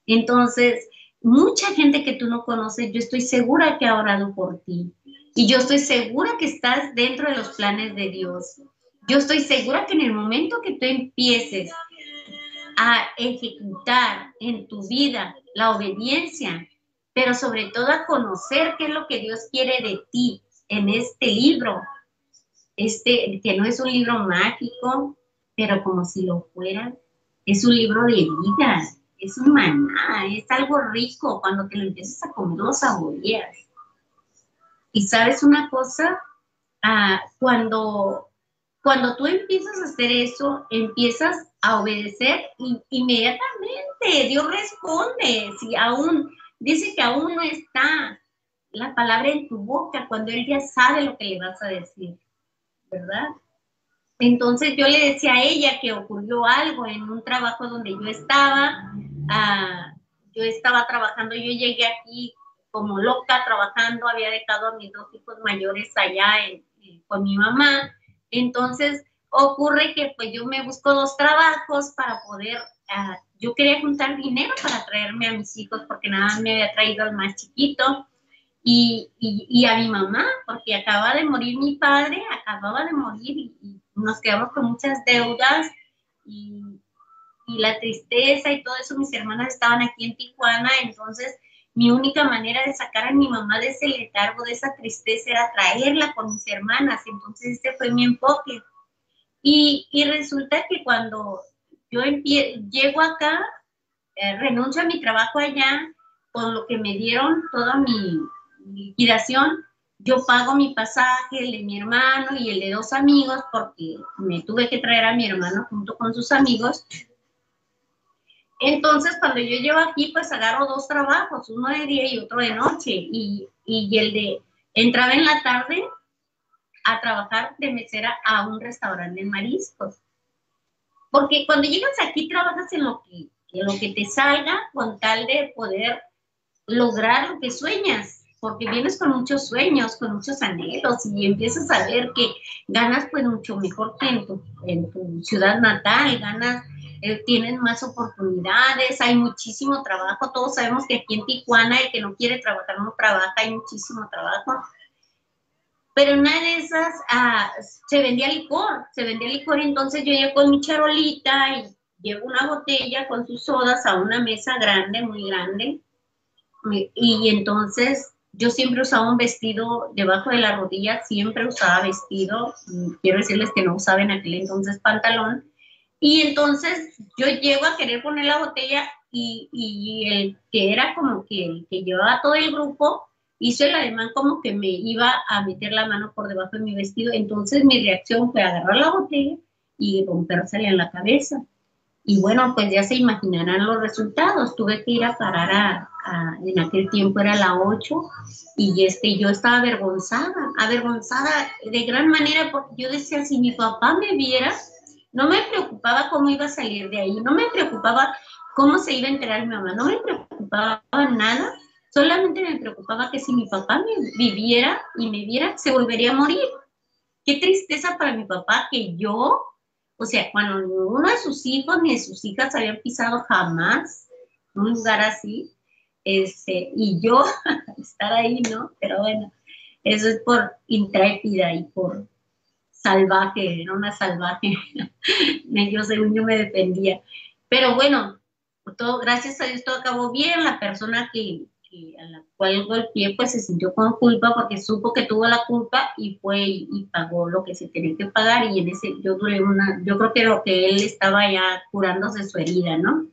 Entonces, mucha gente que tú no conoces, yo estoy segura que ha orado por ti. Y yo estoy segura que estás dentro de los planes de Dios. Yo estoy segura que en el momento que tú empieces a ejecutar en tu vida la obediencia, pero sobre todo a conocer qué es lo que Dios quiere de ti en este libro, que no es un libro mágico, pero como si lo fuera, es un libro de vida, es un maná, es algo rico, cuando te lo empiezas a comer lo saboreas. Y sabes una cosa, cuando tú empiezas a hacer eso, empiezas a obedecer y inmediatamente Dios responde. Si aún dice que aún no está la palabra en tu boca, cuando Él ya sabe lo que le vas a decir, ¿verdad? Entonces yo le decía a ella que ocurrió algo en un trabajo donde yo estaba trabajando, yo llegué aquí como loca trabajando, había dejado a mis 2 hijos mayores allá con mi mamá, entonces ocurre que pues yo me busco 2 trabajos para poder, yo quería juntar dinero para traerme a mis hijos porque nada más me había traído al más chiquito, y a mi mamá, porque acaba de morir mi padre, acababa de morir y nos quedamos con muchas deudas y, y la tristeza y todo eso, mis hermanas estaban aquí en Tijuana, entonces mi única manera de sacar a mi mamá de ese letargo, de esa tristeza, era traerla con mis hermanas, entonces ese fue mi enfoque. Y resulta que cuando yo llego acá, renuncio a mi trabajo allá, con lo que me dieron toda mi liquidación, yo pago mi pasaje, el de mi hermano y el de 2 amigos, porque me tuve que traer a mi hermano junto con sus amigos. Entonces, cuando yo llego aquí, pues agarro 2 trabajos, uno de día y otro de noche, y el de entraba en la tarde a trabajar de mesera a un restaurante de mariscos. Porque cuando llegas aquí trabajas en lo que te salga con tal de poder lograr lo que sueñas, porque vienes con muchos sueños, con muchos anhelos y empiezas a ver que ganas pues mucho mejor que en tu ciudad natal, ganas, tienes más oportunidades, hay muchísimo trabajo, todos sabemos que aquí en Tijuana el que no quiere trabajar no trabaja, hay muchísimo trabajo, pero en una de esas se vendía licor, entonces yo llego con mi charolita y llevo una botella con sus sodas a una mesa grande, muy grande, y entonces yo siempre usaba un vestido debajo de la rodilla, siempre usaba vestido, quiero decirles que no usaba en aquel entonces pantalón, y entonces yo llego a querer poner la botella y el que era como que el que llevaba todo el grupo hizo el ademán como que me iba a meter la mano por debajo de mi vestido, entonces mi reacción fue agarrar la botella y rompérsela en la cabeza. Y bueno, pues ya se imaginarán los resultados. Tuve que ir a parar en aquel tiempo era la 8 y yo estaba avergonzada de gran manera porque yo decía, si mi papá me viera, no me preocupaba cómo iba a salir de ahí, no me preocupaba cómo se iba a enterar mi mamá, no me preocupaba nada, solamente me preocupaba que si mi papá me viviera y me viera, se volvería a morir. Qué tristeza para mi papá que yo, o sea, cuando ninguno de sus hijos ni de sus hijas habían pisado jamás un lugar así, y yo estar ahí, ¿no? Pero bueno, eso es por intrépida y por salvaje, era una salvaje. Yo según yo me defendía. Pero bueno, todo, gracias a Dios todo acabó bien. La persona a la cual golpeé pues se sintió con culpa porque supo que tuvo la culpa y fue y pagó lo que se tenía que pagar y en ese yo creo que lo que él estaba ya curándose su herida, ¿no?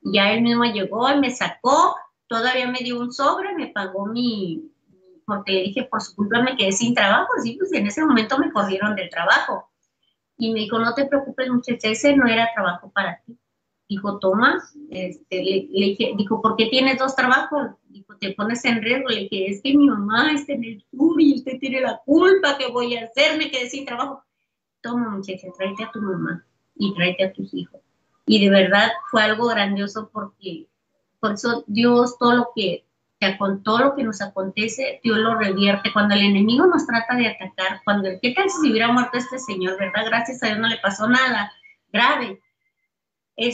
Ya él mismo llegó y me sacó, todavía me dio un sobre, me pagó porque le dije por su culpa me quedé sin trabajo, sí, pues en ese momento me corrieron del trabajo y me dijo, no te preocupes muchacha, ese no era trabajo para ti. Dijo, toma, le dije, dijo, ¿por qué tienes 2 trabajos? Dijo, te pones en riesgo. Le dije, es que mi mamá está en el sur y usted tiene la culpa, ¿qué voy a hacer? Me quedé sin trabajo. Toma, muchacha, tráete a tu mamá y tráete a tus hijos. Y de verdad fue algo grandioso porque por eso Dios, con todo lo que nos acontece, Dios lo revierte. Cuando el enemigo nos trata de atacar, ¿qué tal si hubiera muerto este señor, verdad? Gracias a Dios no le pasó nada grave.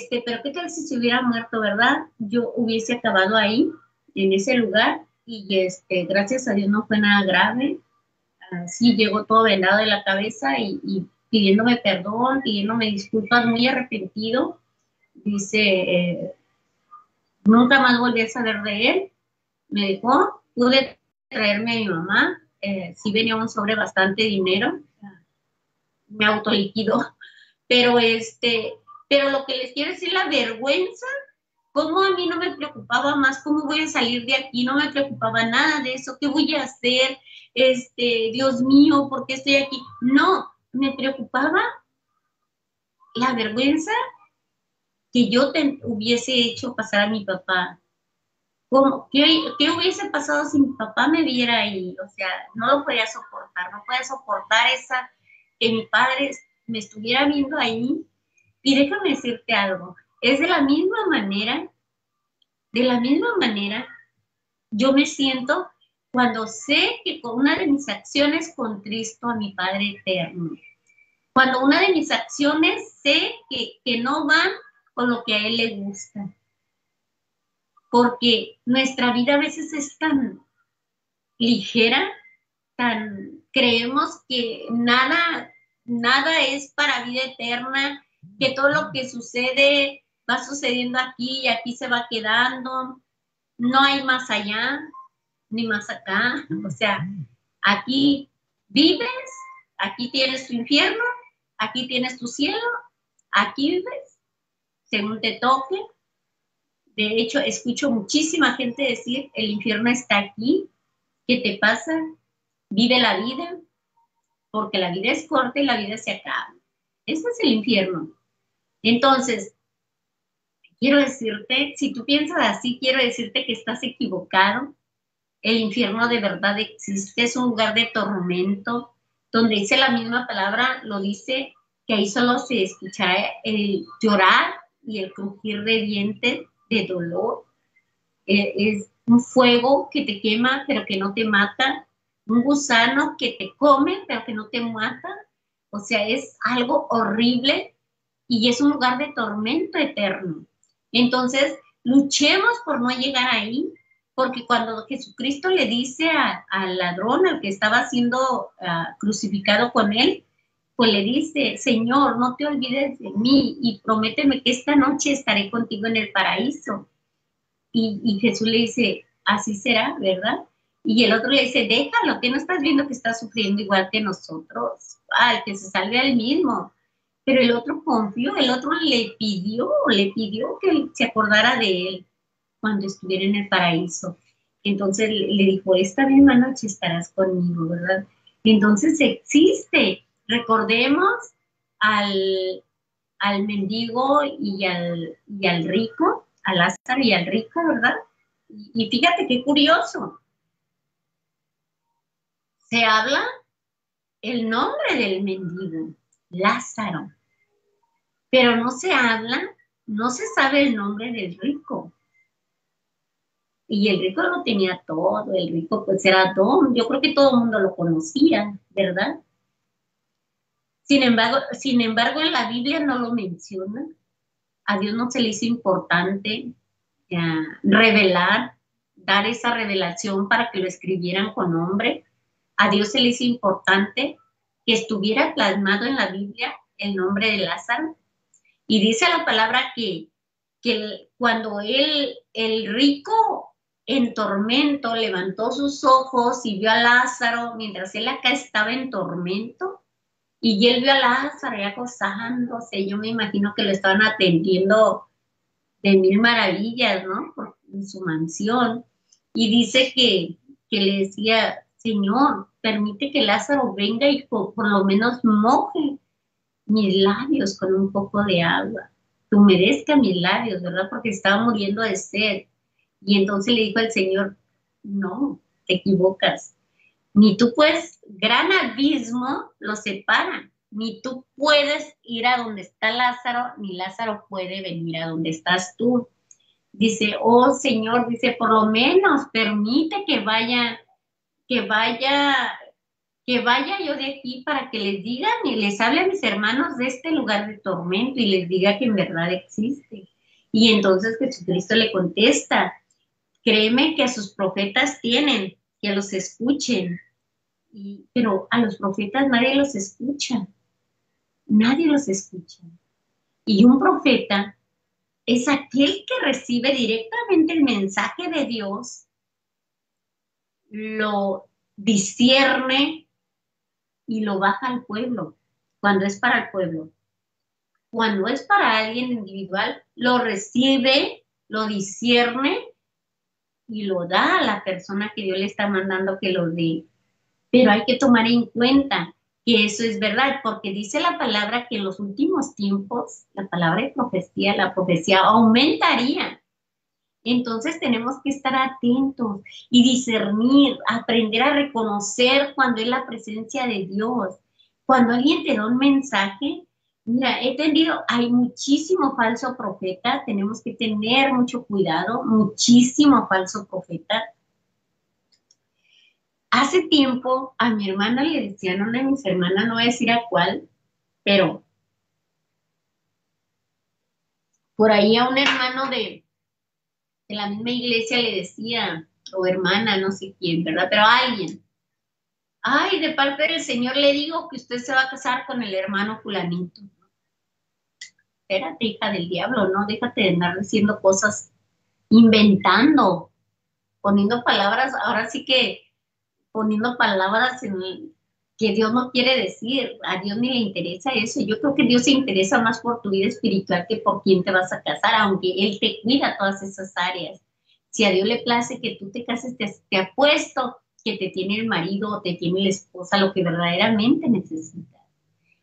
Pero qué tal si se hubiera muerto, ¿verdad? Yo hubiese acabado ahí, en ese lugar, y gracias a Dios no fue nada grave. Sí, llegó todo vendado de la cabeza y pidiéndome perdón, pidiéndome disculpas, muy arrepentido. Dice, nunca más volví a saber de él. Me dejó, pude traerme a mi mamá, sí venía un sobre bastante dinero, me autoliquidó, pero pero lo que les quiero decir, la vergüenza, cómo a mí no me preocupaba más, cómo voy a salir de aquí, no me preocupaba nada de eso, qué voy a hacer, Dios mío, ¿por qué estoy aquí? No, me preocupaba la vergüenza que yo hubiese hecho pasar a mi papá. ¿Qué hubiese pasado si mi papá me viera ahí? O sea, no lo podía soportar, no podía soportar que mi padre me estuviera viendo ahí. Y déjame decirte algo, es de la misma manera, yo me siento cuando sé que con una de mis acciones contristo a mi Padre Eterno. Cuando una de mis acciones sé que no van con lo que a Él le gusta. Porque nuestra vida a veces es tan ligera, creemos que nada es para vida eterna, que todo lo que sucede va sucediendo aquí y aquí se va quedando, no hay más allá ni más acá, o sea, aquí vives, aquí tienes tu infierno, aquí tienes tu cielo, aquí vives, según te toque. De hecho, escucho muchísima gente decir, el infierno está aquí, ¿qué te pasa? Vive la vida, porque la vida es corta y la vida se acaba. Ese es el infierno. Entonces, quiero decirte, si tú piensas así, quiero decirte que estás equivocado. El infierno de verdad existe, es un lugar de tormento, donde dice la misma palabra, lo dice, que ahí solo se escuchará el llorar y el crujir de dientes de dolor. Es un fuego que te quema, pero que no te mata, un gusano que te come, pero que no te mata. O sea, es algo horrible y es un lugar de tormento eterno. Entonces, luchemos por no llegar ahí, porque cuando Jesucristo le dice al ladrón, al que estaba siendo crucificado con él, pues le dice, Señor, no te olvides de mí y prométeme que esta noche estaré contigo en el paraíso. Y Jesús le dice, así será, ¿verdad? Y el otro le dice, déjalo, que no estás viendo que está sufriendo igual que nosotros. Ay, que se salve al mismo. Pero el otro confió, el otro le pidió que se acordara de él cuando estuviera en el paraíso. Entonces le dijo, esta misma noche estarás conmigo, ¿verdad? Entonces existe. Recordemos al, al mendigo y al rico, a Lázaro y al rico, ¿verdad? Y fíjate qué curioso. Se habla el nombre del mendigo, Lázaro, pero no se habla, no se sabe el nombre del rico. Y el rico lo tenía todo, el rico pues era don, yo creo que todo el mundo lo conocía, ¿verdad? Sin embargo, en la Biblia no lo menciona. A Dios no se le hizo importante revelar, dar esa revelación para que lo escribieran con nombre. A Dios se le hizo importante que estuviera plasmado en la Biblia el nombre de Lázaro. Y dice la palabra que cuando el rico en tormento levantó sus ojos y vio a Lázaro, mientras él acá estaba en tormento, y él vio a Lázaro ya gozándose, yo me imagino que lo estaban atendiendo de mil maravillas, ¿no? En su mansión. Y dice que le decía, Señor, permite que Lázaro venga y por lo menos moje mis labios con un poco de agua, que humedezca mis labios, ¿verdad? Porque estaba muriendo de sed. Y entonces le dijo el Señor, no, te equivocas. Ni tú puedes, gran abismo lo separa. Ni tú puedes ir a donde está Lázaro, ni Lázaro puede venir a donde estás tú. Dice, oh Señor, dice, por lo menos permite que vaya, que vaya yo de aquí para que les digan y les hable a mis hermanos de este lugar de tormento y les diga que en verdad existe. Y entonces Jesucristo le contesta, créeme que a sus profetas tienen, que los escuchen. Pero a los profetas nadie los escucha, nadie los escucha. Y un profeta es aquel que recibe directamente el mensaje de Dios, lo discierne y lo baja al pueblo, cuando es para el pueblo. Cuando es para alguien individual, lo recibe, lo discierne y lo da a la persona que Dios le está mandando que lo dé. Pero hay que tomar en cuenta que eso es verdad, porque dice la palabra que en los últimos tiempos, la palabra de profecía, la profecía aumentaría. Entonces tenemos que estar atentos y discernir, aprender a reconocer cuando es la presencia de Dios. Cuando alguien te da un mensaje, mira, hay muchísimo falso profeta, tenemos que tener mucho cuidado, muchísimo falso profeta. Hace tiempo a mi hermana le decían, a una de mis hermanas, no voy a decir a cuál, pero por ahí a un hermano de la misma iglesia le decía, o hermana, no sé quién, ¿verdad? Pero a alguien, ay, de parte del Señor le digo que usted se va a casar con el hermano fulanito. Espérate, hija del diablo, ¿no? Déjate de andar diciendo cosas, inventando, poniendo palabras, ahora sí que poniendo palabras que Dios no quiere decir, a Dios ni le interesa eso. Yo creo que Dios se interesa más por tu vida espiritual que por quién te vas a casar, aunque Él te cuida todas esas áreas. Si a Dios le place que tú te cases, te apuesto que te tiene el marido o te tiene la esposa lo que verdaderamente necesitas.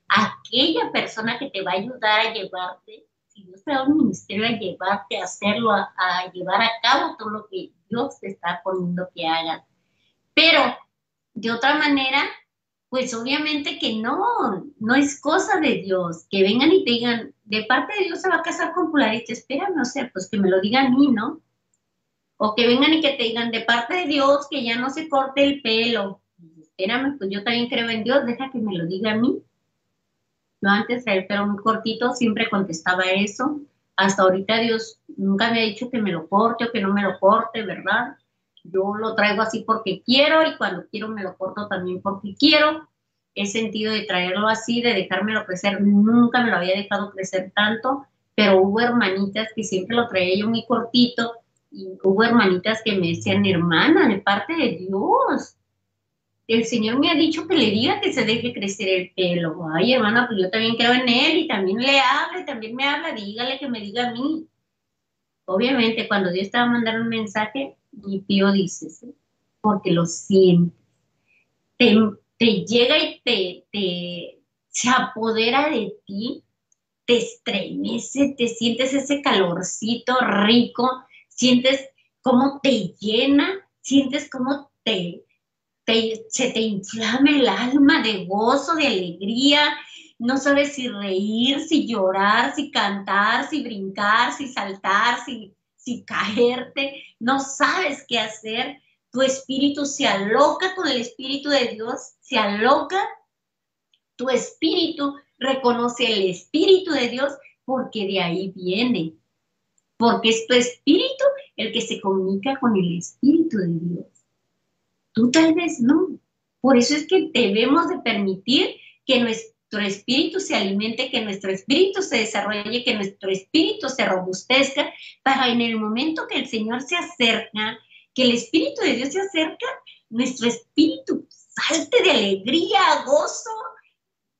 Aquella persona que te va a ayudar a llevarte, si Dios te da un ministerio, a llevarte a hacerlo, a llevar a cabo todo lo que Dios te está poniendo que hagas. Pero de otra manera, pues obviamente que no es cosa de Dios, que vengan y te digan, de parte de Dios se va a casar con fulanito, espérame, o sea, pues que me lo diga a mí, ¿no? O que vengan y que te digan, de parte de Dios, que ya no se corte el pelo, espérame, pues yo también creo en Dios, deja que me lo diga a mí. Yo antes traía el pelo muy cortito, siempre contestaba eso, hasta ahorita Dios nunca me ha dicho que me lo corte o que no me lo corte, ¿verdad? Yo lo traigo así porque quiero y cuando quiero me lo corto también porque quiero. He sentido de traerlo así, de dejármelo crecer. Nunca me lo había dejado crecer tanto, pero hubo hermanitas que siempre lo traía yo muy cortito y hubo hermanitas que me decían, hermana, de parte de Dios, el Señor me ha dicho que le diga que se deje crecer el pelo. Ay, hermana, pues yo también creo en Él y también le habla y también me habla. Dígale que me diga a mí. Obviamente, cuando Dios te va a mandar un mensaje, mi tío dice, ¿sí? Porque lo siente. Te, te llega y se apodera de ti, te estremece, te sientes ese calorcito rico, sientes cómo te llena, sientes cómo se te inflama el alma de gozo, de alegría, no sabes si reír, si llorar, si cantar, si brincar, si saltar, si caerte, no sabes qué hacer. Tu espíritu se aloca con el espíritu de Dios, se aloca, tu espíritu reconoce el espíritu de Dios porque de ahí viene, porque es tu espíritu el que se comunica con el espíritu de Dios. Tú tal vez no. Por eso es que debemos de permitir que nuestro espíritu se alimente, que nuestro espíritu se desarrolle, que nuestro espíritu se robustezca, para en el momento que el Señor se acerca, que el Espíritu de Dios se acerca, nuestro espíritu salte de alegría, gozo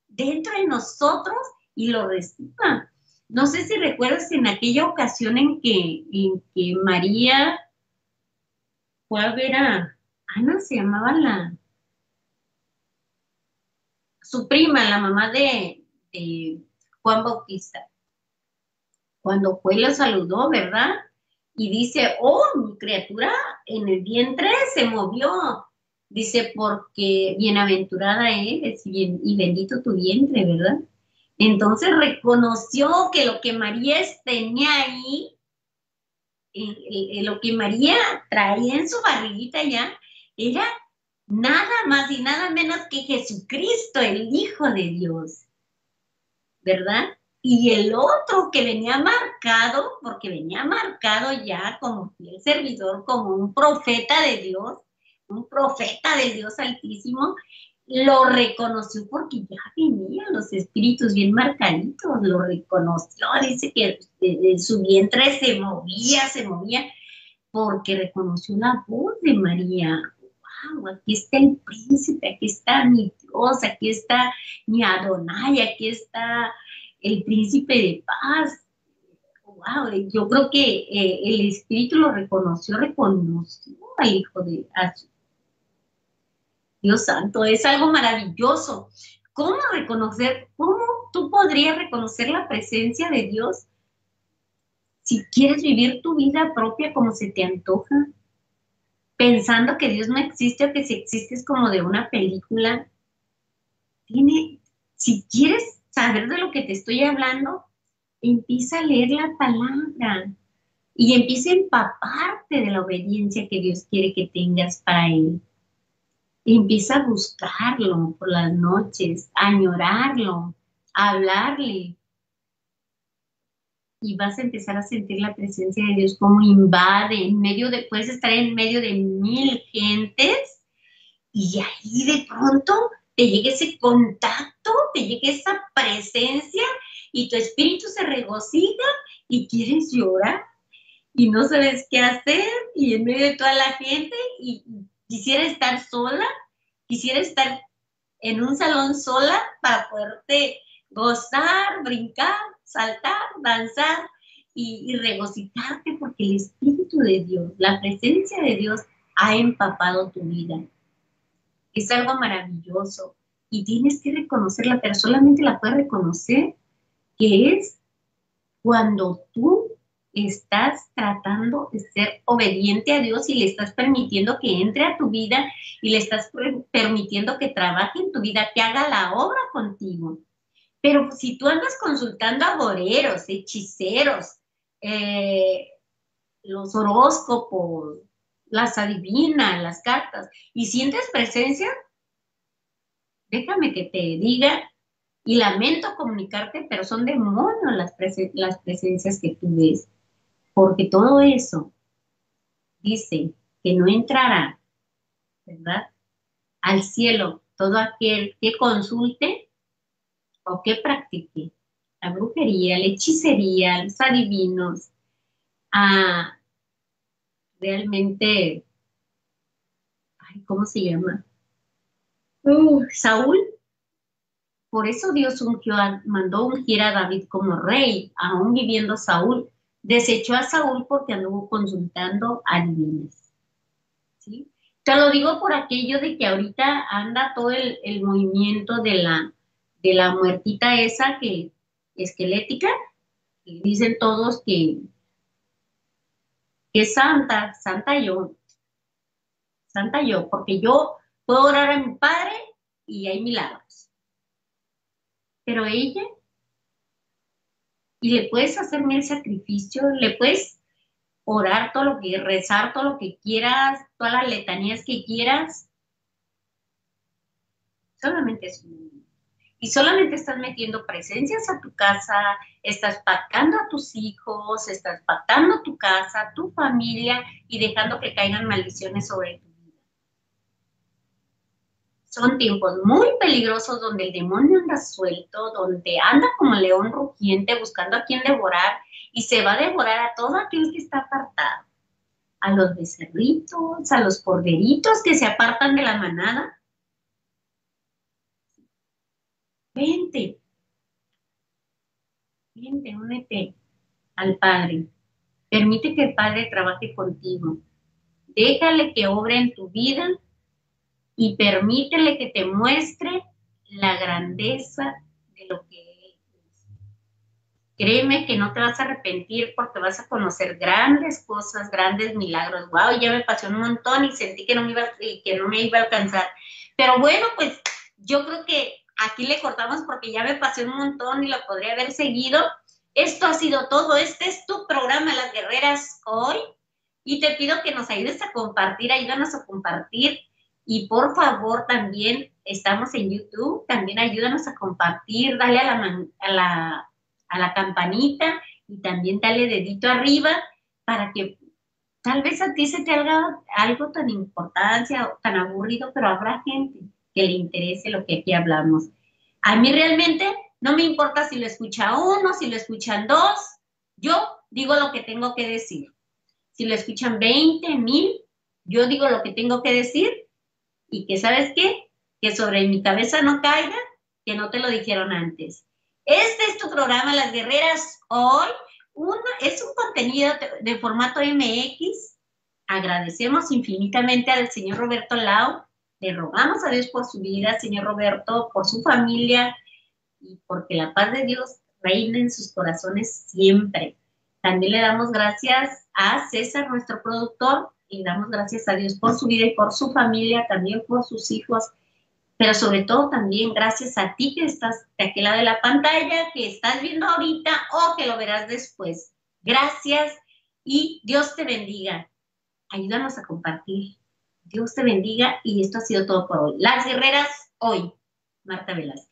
dentro de nosotros y lo reciba. No sé si recuerdas en aquella ocasión en que María fue a ver a Ana, se llamaba su prima, la mamá de Juan Bautista. Cuando fue lo saludó, ¿verdad? Y dice, oh, mi criatura en el vientre se movió. Dice, porque bienaventurada eres y bendito tu vientre, ¿verdad? Entonces reconoció que lo que María tenía ahí, lo que María traía en su barriguita ya, era nada más y nada menos que Jesucristo, el Hijo de Dios, ¿verdad? Y el otro que venía marcado, porque venía marcado ya como fiel servidor, como un profeta de Dios, un profeta del Dios Altísimo, lo reconoció porque ya venían los espíritus bien marcaditos, lo reconoció, dice que su vientre se movía, porque reconoció la voz de María. Wow, aquí está el príncipe, aquí está mi Dios, aquí está mi Adonai, aquí está el príncipe de paz. Wow, yo creo que el Espíritu lo reconoció al Hijo de Dios Santo. Es algo maravilloso. ¿Cómo tú podrías reconocer la presencia de Dios si quieres vivir tu vida propia como se te antoja? Pensando que Dios no existe o que si existe es como de una película. Si quieres saber de lo que te estoy hablando, empieza a leer la palabra y empieza a empaparte de la obediencia que Dios quiere que tengas para Él. Empieza a buscarlo por las noches, a añorarlo, a hablarle. Y vas a empezar a sentir la presencia de Dios como invade, puedes estar en medio de 1000 gentes y ahí de pronto te llegue ese contacto, te llegue esa presencia y tu espíritu se regocija y quieres llorar y no sabes qué hacer y en medio de toda la gente y quisiera estar sola, quisiera estar en un salón sola para poderte gozar, brincar, saltar, danzar y regocijarte porque el Espíritu de Dios, la presencia de Dios ha empapado tu vida. Es algo maravilloso y tienes que reconocerla, pero solamente la puedes reconocer que es cuando tú estás tratando de ser obediente a Dios y le estás permitiendo que entre a tu vida y le estás permitiendo que trabaje en tu vida, que haga la obra contigo. Pero si tú andas consultando a agoreros, hechiceros, los horóscopos, las adivinas, las cartas, y sientes presencia, déjame que te diga, y lamento comunicarte, pero son demonios las presencias que tú ves, porque todo eso dice que no entrará, ¿verdad? Al cielo todo aquel que consulte o que practique la brujería, la hechicería, los adivinos, realmente, ay, ¿cómo se llama? Saúl. Por eso Dios mandó ungir a David como rey, aún viviendo Saúl. Desechó a Saúl porque anduvo consultando adivinos. ¿Sí? Te lo digo por aquello de que ahorita anda todo el movimiento de la muertita esa que esquelética, que dicen todos que es santa yo, porque yo puedo orar a mi padre y hay milagros. Pero ella, y le puedes hacer mil sacrificios, le puedes orar todo lo que, rezar todo lo que quieras, todas las letanías que quieras, solamente es un momento. Y solamente estás metiendo presencias a tu casa, estás pactando a tus hijos, estás pactando tu casa, tu familia y dejando que caigan maldiciones sobre tu vida. Son tiempos muy peligrosos donde el demonio anda suelto, donde anda como león rugiente buscando a quien devorar y se va a devorar a todo aquel que está apartado. A los becerritos, a los corderitos que se apartan de la manada. Vente, únete al Padre. Permite que el Padre trabaje contigo. Déjale que obre en tu vida y permítele que te muestre la grandeza de lo que es. Créeme que no te vas a arrepentir porque vas a conocer grandes cosas, grandes milagros. Wow, ya me pasó un montón y sentí que no me iba a alcanzar. Pero bueno, pues yo creo que aquí le cortamos porque ya me pasé un montón y lo podría haber seguido. Esto ha sido todo. Este es tu programa Las Guerreras hoy. Y te pido que nos ayudes a compartir, ayúdanos a compartir. Y por favor, también estamos en YouTube, también ayúdanos a compartir, dale a la campanita y también dale dedito arriba para que tal vez a ti se te haga algo tan importancia o tan aburrido, pero habrá gente que le interese lo que aquí hablamos. A mí realmente no me importa si lo escucha uno, si lo escuchan dos, yo digo lo que tengo que decir. Si lo escuchan 20, 1000, yo digo lo que tengo que decir y que, ¿sabes qué? Que sobre mi cabeza no caiga, que no te lo dijeron antes. Este es tu programa Las Guerreras hoy. Es un contenido de formato MX. Agradecemos infinitamente al señor Roberto Lau. Le rogamos a Dios por su vida, señor Roberto, por su familia y porque la paz de Dios reina en sus corazones siempre. También le damos gracias a César, nuestro productor, y damos gracias a Dios por su vida y por su familia, también por sus hijos, pero sobre todo también gracias a ti que estás de aquel lado de la pantalla, que estás viendo ahorita o que lo verás después. Gracias y Dios te bendiga. Ayúdanos a compartir. Dios te bendiga y esto ha sido todo por hoy. Las Guerreras hoy. Marta Velázquez.